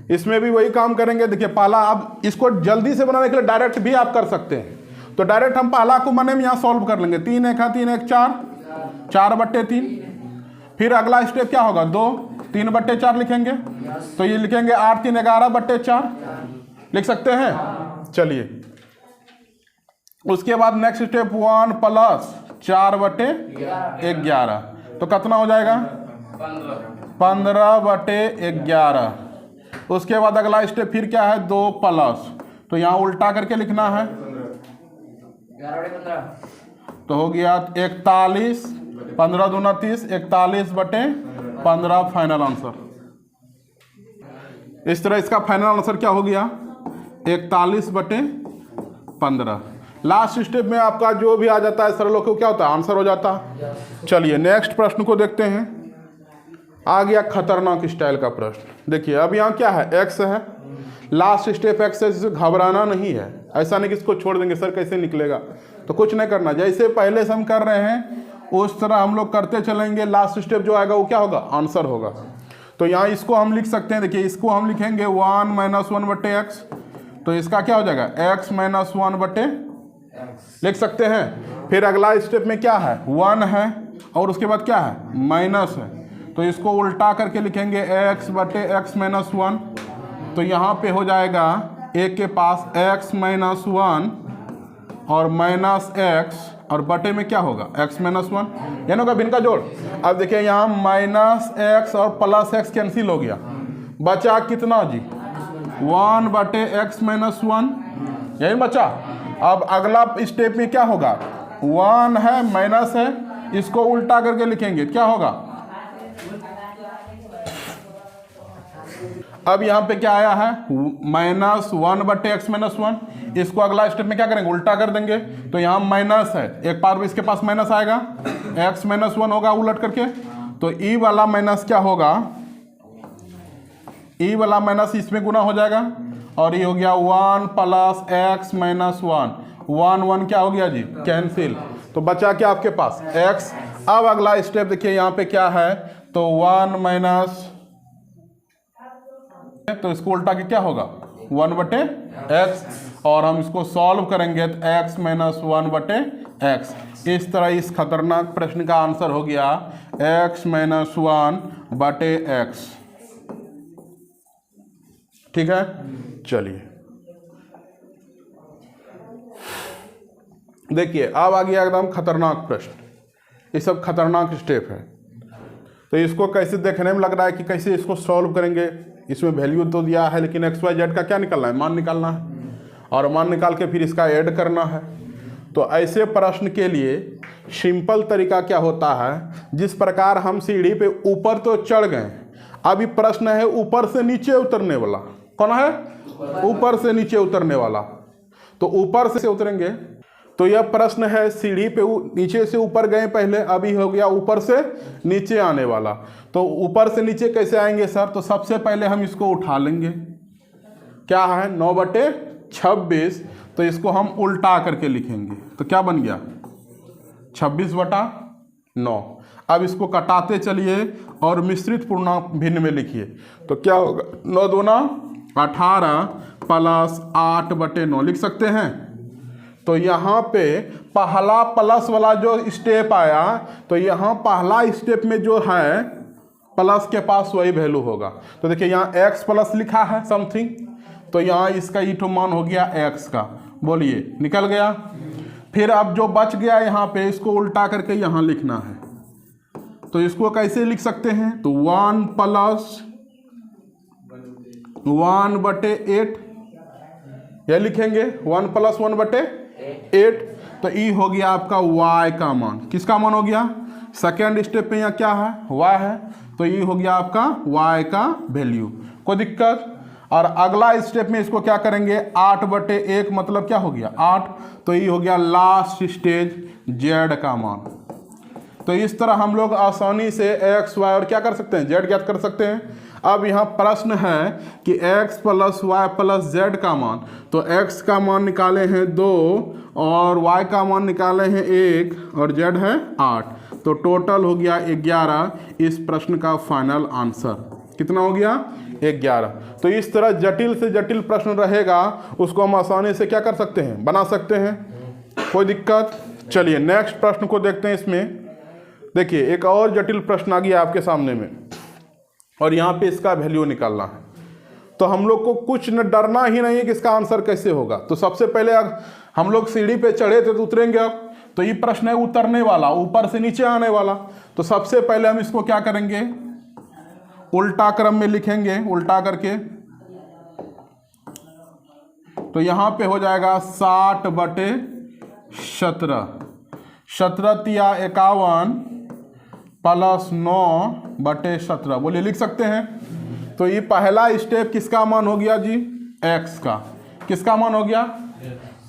इसमें भी वही काम करेंगे। देखिए पहला, अब इसको जल्दी से बनाने के लिए डायरेक्ट भी आप कर सकते हैं। तो डायरेक्ट हम पहला को मने में यहाँ सॉल्व कर लेंगे। 3 1 3 1 4, 4/3। फिर अगला स्टेप क्या होगा, 2 3/4 लिखेंगे। तो ये लिखेंगे 8 3 11/4, लिख सकते हैं। चलिए, उसके बाद नेक्स्ट स्टेप 1 + 4/11। तो कितना हो जाएगा, 15/11। उसके बाद अगला स्टेप फिर क्या है, 2 प्लस, तो यहाँ उल्टा करके लिखना है। 11/15 तो हो गया 41, 15 दूना 30, 41/15 फाइनल आंसर। इस तरह इसका फाइनल आंसर क्या हो गया, 41/15। लास्ट स्टेप में आपका जो भी आ जाता है सरलों को क्या होता है, आंसर हो जाता है। चलिए नेक्स्ट प्रश्न को देखते हैं। आ गया खतरनाक स्टाइल का प्रश्न। देखिए अब यहाँ क्या है, एक्स है, लास्ट स्टेप एक्स है, जिसे घबराना नहीं है। ऐसा नहीं कि इसको छोड़ देंगे सर कैसे निकलेगा, तो कुछ नहीं करना। जैसे पहले से हम कर रहे हैं उस तरह हम लोग करते चलेंगे। लास्ट स्टेप जो आएगा वो क्या होगा, आंसर होगा। तो यहाँ इसको हम लिख सकते हैं। देखिए इसको हम लिखेंगे 1 - 1/x। तो इसका क्या हो जाएगा, x - 1/x लिख सकते हैं। फिर अगला स्टेप में क्या है, 1 है और उसके बाद क्या है, माइनस है। तो इसको उल्टा करके लिखेंगे x/x - 1। तो यहाँ पे हो जाएगा एक के पास x - 1 और -x, और बटे में क्या होगा, x - 1, यानी होगा भिन्न का जोड़। अब देखिए यहाँ -x और +x कैंसिल हो गया, बचा कितना जी, 1/x - 1, यही बचा। अब अगला स्टेप में क्या होगा, 1 है माइनस है, इसको उल्टा करके लिखेंगे, क्या होगा। अब यहाँ पे क्या आया है, -1/x - 1। इसको अगला स्टेप में क्या करेंगे, उल्टा कर देंगे। तो यहाँ माइनस है, एक बार इसके पास माइनस आएगा, x - 1 होगा उलट करके। तो ई वाला माइनस क्या होगा, ई वाला माइनस इसमें गुना हो जाएगा, और ये हो गया 1 + x - 1। 1 1 क्या हो गया जी, कैंसिल। तो बचा क्या आपके पास, x। अब अगला स्टेप देखिए यहाँ पे क्या है, तो 1 - तो इसको उल्टा के क्या होगा, 1/x, और हम इसको सॉल्व करेंगे तो x - 1/x। इस तरह इस खतरनाक प्रश्न का आंसर हो गया x - 1/x। ठीक है, चलिए देखिए अब आ गया एकदम खतरनाक प्रश्न। ये सब खतरनाक स्टेप है, तो इसको कैसे देखने में लग रहा है कि कैसे इसको सॉल्व करेंगे। इसमें वैल्यू तो दिया है, लेकिन XYZ का क्या निकालना है, मान निकालना है, और मान निकाल के फिर इसका ऐड करना है। तो ऐसे प्रश्न के लिए सिंपल तरीका क्या होता है, जिस प्रकार हम सीढ़ी पे ऊपर तो चढ़ गए, अभी प्रश्न है ऊपर से नीचे उतरने वाला। कौन है, ऊपर से नीचे उतरने वाला। तो ऊपर से उतरेंगे, तो यह प्रश्न है सीढ़ी पे नीचे से ऊपर गए पहले, अभी हो गया ऊपर से नीचे आने वाला। तो ऊपर से नीचे कैसे आएंगे सर, तो सबसे पहले हम इसको उठा लेंगे, क्या है 9/26। तो इसको हम उल्टा करके लिखेंगे, तो क्या बन गया 26/9। अब इसको कटाते चलिए और मिश्रित पूर्णांक भिन्न में लिखिए, तो क्या होगा, 9 दूना 18 + 8/9 लिख सकते हैं। तो यहाँ पे पहला प्लस वाला जो स्टेप आया, तो यहाँ पहला स्टेप में जो है प्लस के पास वही वैल्यू होगा। तो देखिए यहाँ x प्लस लिखा है समथिंग, तो यहाँ इसका ई मान हो गया x का, बोलिए निकल गया। फिर अब जो बच गया यहाँ पे, इसको उल्टा करके यहाँ लिखना है, तो इसको कैसे लिख सकते हैं, तो 1 + 1/8 यह लिखेंगे, 1 + 1/8। तो ई हो गया आपका y का मान। किसका मान हो गया, सेकेंड स्टेप में यहाँ क्या है, y है, तो ये हो गया आपका y का वैल्यू। कोई दिक्कत। और अगला स्टेप में इसको क्या करेंगे, 8/1 मतलब क्या हो गया 8, तो ये हो गया लास्ट स्टेज z का मान। तो इस तरह हम लोग आसानी से x, y और क्या कर सकते हैं, z ज्ञात कर सकते हैं। अब यहाँ प्रश्न है कि x + y + z का मान, तो x का मान निकाले हैं 2 और y का मान निकाले हैं 1 और z है 8, तो टोटल हो गया 11। इस प्रश्न का फाइनल आंसर कितना हो गया, 11। तो इस तरह जटिल से जटिल प्रश्न रहेगा, उसको हम आसानी से क्या कर सकते हैं, बना सकते हैं। कोई दिक्कत। चलिए नेक्स्ट प्रश्न को देखते हैं। इसमें देखिए एक और जटिल प्रश्न आ गया आपके सामने में, और यहाँ पे इसका वैल्यू निकालना है। तो हम लोग को कुछ न डरना ही नहीं है कि इसका आंसर कैसे होगा। तो सबसे पहले हम लोग सीढ़ी पे चढ़े थे तो उतरेंगे अब, तो ये प्रश्न है उतरने वाला, ऊपर से नीचे आने वाला। तो सबसे पहले हम इसको क्या करेंगे, उल्टा क्रम में लिखेंगे, उल्टा करके। तो यहाँ पे हो जाएगा 60/17, 17×51 + 9/17, बोलिए लिख सकते हैं। तो ये पहला स्टेप किसका मान हो गया जी, x का। किसका मान हो गया।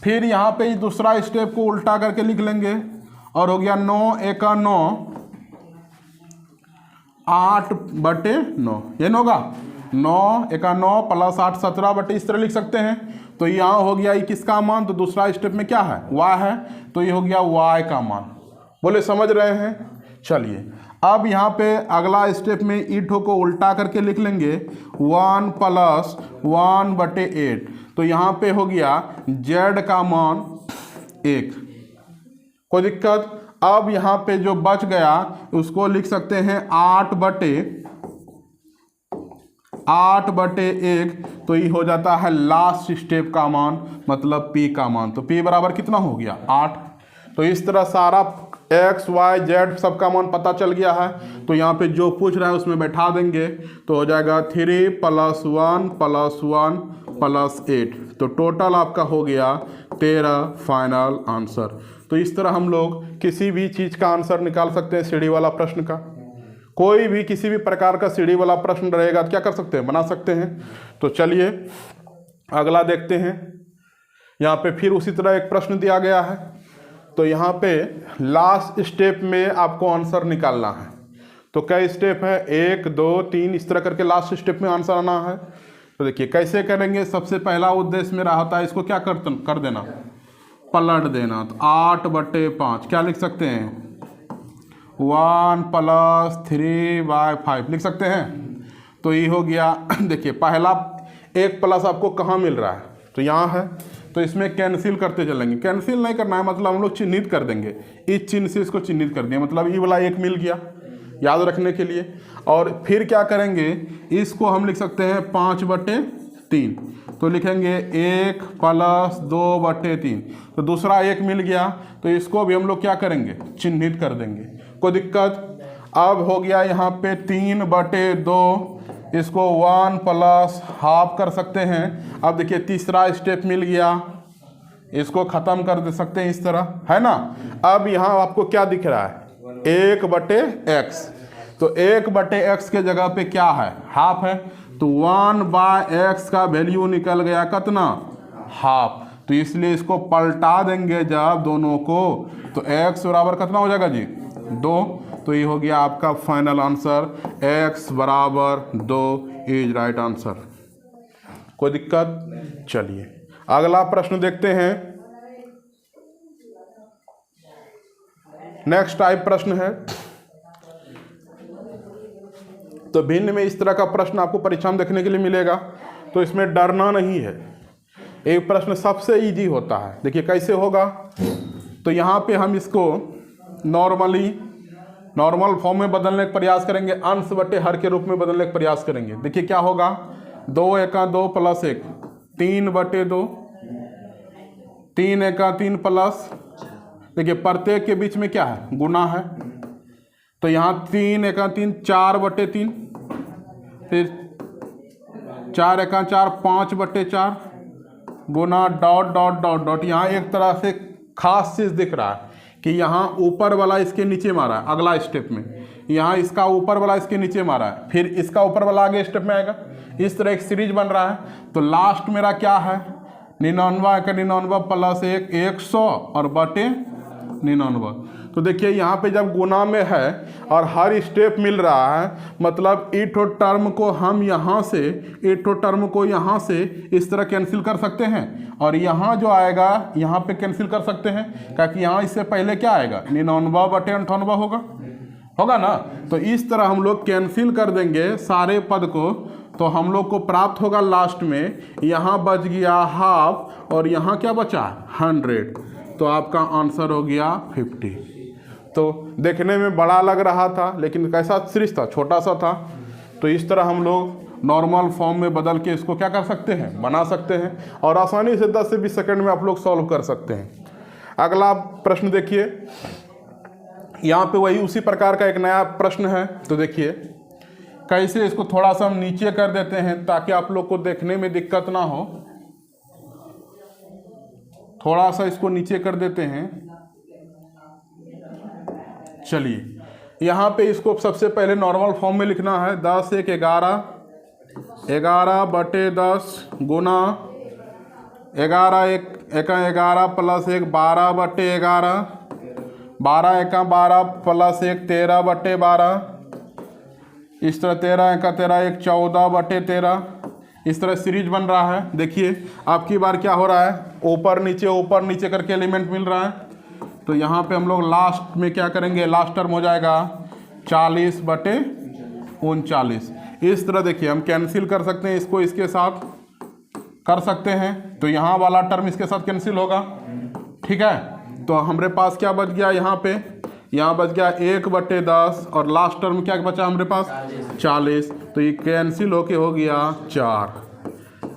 फिर यहाँ पे दूसरा स्टेप को उल्टा करके लिख लेंगे, और हो गया 9×1 = 8/9, ये न होगा 9×1 + 8 17/, इस तरह लिख सकते हैं। तो यहाँ हो गया ये किसका मान, तो दूसरा स्टेप में क्या है, y है, तो ये हो गया y का मान। बोले समझ रहे हैं। चलिए अब यहाँ पे अगला स्टेप में ईंटों को उल्टा करके लिख लेंगे, 1 + 1/8, तो यहाँ पे हो गया z का मान 1। कोई दिक्कत। अब यहाँ पे जो बच गया उसको लिख सकते हैं 8/8, तो ये हो जाता है लास्ट स्टेप का मान, मतलब p का मान। तो p बराबर कितना हो गया 8। तो इस तरह सारा x, y, z सबका मान पता चल गया है। तो यहाँ पे जो पूछ रहा है उसमें बैठा देंगे, तो हो जाएगा 3 + 1 + 1 + 8, तो टोटल आपका हो गया 13 फाइनल आंसर। तो इस तरह हम लोग किसी भी चीज़ का आंसर निकाल सकते हैं। सीढ़ी वाला प्रश्न का, कोई भी किसी भी प्रकार का सीढ़ी वाला प्रश्न रहेगा तो क्या कर सकते हैं, बना सकते हैं। तो चलिए अगला देखते हैं। यहाँ पे फिर उसी तरह एक प्रश्न दिया गया है। तो यहाँ पे लास्ट स्टेप में आपको आंसर निकालना है। तो कई स्टेप है, 1 2 3, इस तरह करके लास्ट स्टेप में आंसर आना है। तो देखिए कैसे करेंगे। सबसे पहला उद्देश्य मेरा होता है इसको क्या कर देना, पलट देना। तो 8/5 क्या लिख सकते हैं, 1 + 3/5 लिख सकते हैं। तो ये हो गया। देखिए पहला एक प्लस आपको कहाँ मिल रहा है, तो यहाँ है, तो इसमें कैंसिल करते चलेंगे। कैंसिल नहीं करना है, मतलब हम लोग चिन्हित कर देंगे, इस चिन्ह से इसको चिन्हित कर दिया, मतलब ये वाला एक मिल गया याद रखने के लिए। और फिर क्या करेंगे, इसको हम लिख सकते हैं 5/3, तो लिखेंगे 1 + 2/3, तो दूसरा एक मिल गया, तो इसको भी हम लोग क्या करेंगे, चिन्हित कर देंगे। कोई दिक्कत। अब हो गया यहाँ पे 3/2, इसको 1 + ½ कर सकते हैं। अब देखिए तीसरा स्टेप मिल गया, इसको ख़त्म कर दे सकते हैं इस तरह, है ना। अब यहाँ आपको क्या दिख रहा है, 1/x, तो 1/x के जगह पे क्या है, ½ है, तो 1/x का वैल्यू निकल गया कितना, ½। तो इसलिए इसको पलटा देंगे जब दोनों को, तो x बराबर कितना हो जाएगा जी, 2। तो ये हो गया आपका फाइनल आंसर, x बराबर 2 इज राइट आंसर। कोई दिक्कत। चलिए अगला प्रश्न देखते हैं। नेक्स्ट टाइप प्रश्न है। तो भिन्न में इस तरह का प्रश्न आपको परीक्षा में देखने के लिए मिलेगा, तो इसमें डरना नहीं है। एक प्रश्न सबसे इजी होता है, देखिए कैसे होगा। तो यहाँ पे हम इसको नॉर्मल फॉर्म में बदलने का प्रयास करेंगे, अंश बटे हर के रूप में बदलने का प्रयास करेंगे। देखिए क्या होगा, 2 × 2 + 1, 3/2, 3 × 3 प्लस, देखिए प्रत्येक के बीच में क्या है, गुना है, तो यहाँ 3 एका 3 4/3, फिर 4 एका 4 5/4 गुना डॉट डॉट डॉट डॉट। यहाँ एक तरह से खास चीज़ दिख रहा है कि यहाँ ऊपर वाला इसके नीचे मारा है, अगला स्टेप में यहाँ इसका ऊपर वाला इसके नीचे मारा है, फिर इसका ऊपर वाला आगे स्टेप में आएगा। इस तरह एक सीरीज बन रहा है। तो लास्ट मेरा क्या है, 99 का 99 प्लस 1 100 और बटे 99। तो देखिए यहाँ पे जब गुना में है और हर स्टेप मिल रहा है, मतलब इठो टर्म को हम यहाँ से, इठो टर्म को यहाँ से इस तरह कैंसिल कर सकते हैं और यहाँ जो आएगा यहाँ पे कैंसिल कर सकते हैं, क्योंकि यहाँ इससे पहले क्या आएगा 99/98 होगा ना। तो इस तरह हम लोग कैंसिल कर देंगे सारे पद को, तो हम लोग को प्राप्त होगा लास्ट में, यहाँ बच गया हाफ और यहाँ क्या बचा 100। तो आपका आंसर हो गया 50। तो देखने में बड़ा लग रहा था लेकिन कैसा सीरीज था, छोटा सा था। तो इस तरह हम लोग नॉर्मल फॉर्म में बदल के इसको क्या कर सकते हैं, बना सकते हैं और आसानी से 10 से 20 सेकंड में आप लोग सॉल्व कर सकते हैं। अगला प्रश्न देखिए, यहाँ पे वही उसी प्रकार का एक नया प्रश्न है। तो देखिए कैसे इसको थोड़ा सा हम नीचे कर देते हैं ताकि आप लोग को देखने में दिक्कत ना हो। थोड़ा सा इसको नीचे कर देते हैं। चलिए यहाँ पे इसको सबसे पहले नॉर्मल फॉर्म में लिखना है। 10 1 11 11/10 गुना 11 1 11 प्लस 1 12/11 12 1 12 प्लस 1 13/12। इस तरह 13 1 13 1 14/13। इस तरह सीरीज बन रहा है। देखिए आपकी बार क्या हो रहा है, ऊपर नीचे करके एलिमेंट मिल रहा है। तो यहाँ पे हम लोग लास्ट में क्या करेंगे, लास्ट टर्म हो जाएगा 40/39। इस तरह देखिए हम कैंसिल कर सकते हैं, इसको इसके साथ कर सकते हैं। तो यहाँ वाला टर्म इसके साथ कैंसिल होगा, ठीक है। तो हमारे पास क्या बच गया, यहाँ बच गया 1/10 और लास्ट टर्म क्या बचा हमारे पास 40। तो ये कैंसिल होके हो गया 4।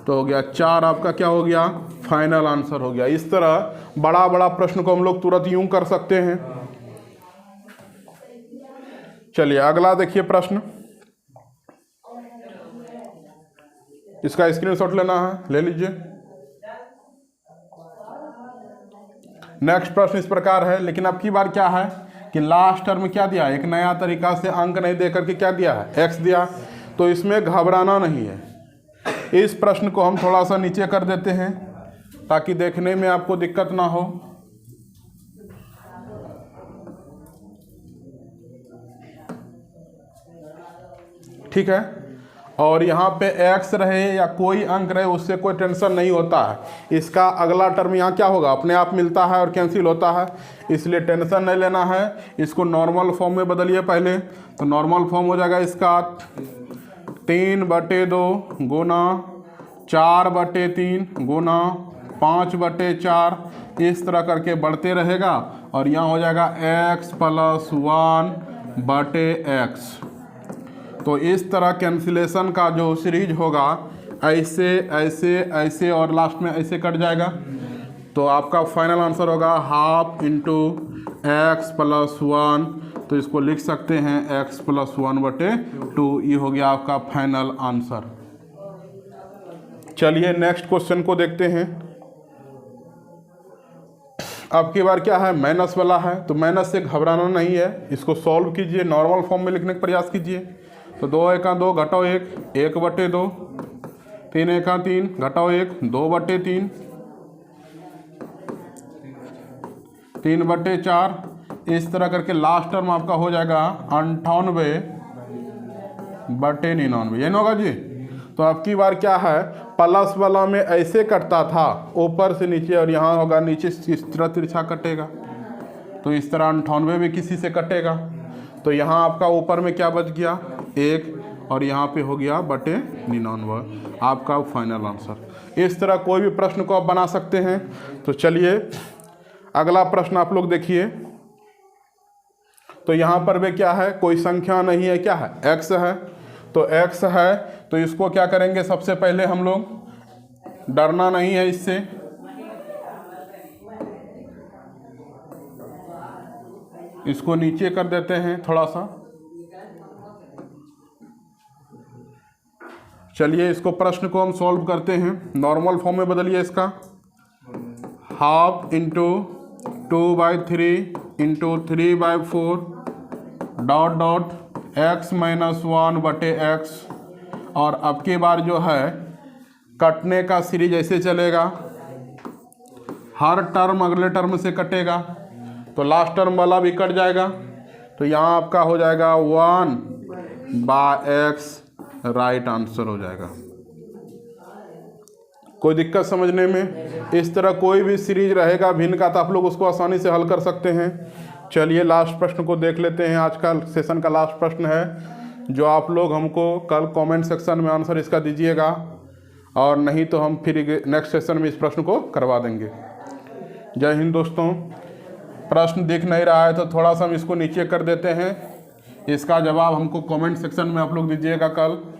तो हो गया 4, आपका क्या हो गया, फाइनल आंसर हो गया। इस तरह बड़ा बड़ा प्रश्न को हम लोग तुरंत यूं कर सकते हैं। चलिए अगला देखिए प्रश्न, इसका स्क्रीनशॉट लेना है, ले लीजिए। नेक्स्ट प्रश्न इस प्रकार है, लेकिन अब की बार क्या है कि लास्ट टर्म क्या दिया, एक नया तरीका से अंक नहीं दे करके क्या दिया है, एक्स दिया। तो इसमें घबराना नहीं है। इस प्रश्न को हम थोड़ा सा नीचे कर देते हैं ताकि देखने में आपको दिक्कत ना हो। ठीक है, और यहाँ पे x रहे या कोई अंक रहे उससे कोई टेंशन नहीं होता है। इसका अगला टर्म यहाँ क्या होगा, अपने आप मिलता है और कैंसिल होता है, इसलिए टेंशन नहीं लेना है। इसको नॉर्मल फॉर्म में बदलिए पहले। तो नॉर्मल फॉर्म हो जाएगा इसका 3/2 गुना 4/3 गुना 5/4। इस तरह करके बढ़ते रहेगा और यहाँ हो जाएगा x + 1/x। तो इस तरह कैंसिलेशन का जो सीरीज होगा ऐसे ऐसे ऐसे और लास्ट में ऐसे कट जाएगा। तो आपका फाइनल आंसर होगा 1/2 × x + 1। तो इसको लिख सकते हैं x + 1/2। ये हो गया आपका फाइनल आंसर। चलिए नेक्स्ट क्वेश्चन को देखते हैं। अब की बार क्या है, माइनस वाला है। तो माइनस से घबराना नहीं है, इसको सॉल्व कीजिए, नॉर्मल फॉर्म में लिखने का प्रयास कीजिए। तो 2 1 2 घटाओ 1 1/2, 3 1 3 घटाओ 1 2/3, 3/4। इस तरह करके लास्ट टर्म आपका हो जाएगा 98/99। ये ना होगा जी। तो आपकी बार क्या है, प्लस वाला में ऐसे कटता था ऊपर से नीचे और यहाँ होगा नीचे इस तरह तिरछा कटेगा। तो इस तरह 98 भी किसी से कटेगा। तो यहाँ आपका ऊपर में क्या बच गया 1 और यहाँ पे हो गया 99। आपका फाइनल आंसर। इस तरह कोई भी प्रश्न को आप बना सकते हैं। तो चलिए अगला प्रश्न आप लोग देखिए। तो यहाँ पर भी क्या है, कोई संख्या नहीं है, क्या है x है। तो x है तो इसको क्या करेंगे, सबसे पहले हम लोग, डरना नहीं है इससे, इसको नीचे कर देते हैं थोड़ा सा। चलिए इसको प्रश्न को हम सॉल्व करते हैं, नॉर्मल फॉर्म में बदलिए इसका। Half into 2/3 into 3/4 dot dot x minus 1/x। और अब की बार जो है कटने का सीरीज ऐसे चलेगा, हर टर्म अगले टर्म से कटेगा, तो लास्ट टर्म वाला भी कट जाएगा, तो यहाँ आपका हो जाएगा 1/x राइट आंसर हो जाएगा। कोई दिक्कत समझने में? इस तरह कोई भी सीरीज रहेगा भिन्न का तो आप लोग उसको आसानी से हल कर सकते हैं। चलिए लास्ट प्रश्न को देख लेते हैं। आज का सेशन का लास्ट प्रश्न है, जो आप लोग हमको कल कमेंट सेक्शन में आंसर इसका दीजिएगा, और नहीं तो हम फिर नेक्स्ट सेशन में इस प्रश्न को करवा देंगे। जय हिंद दोस्तों। प्रश्न दिख नहीं रहा है तो थोड़ा सा हम इसको नीचे कर देते हैं, इसका जवाब हमको कमेंट सेक्शन में आप लोग दीजिएगा कल।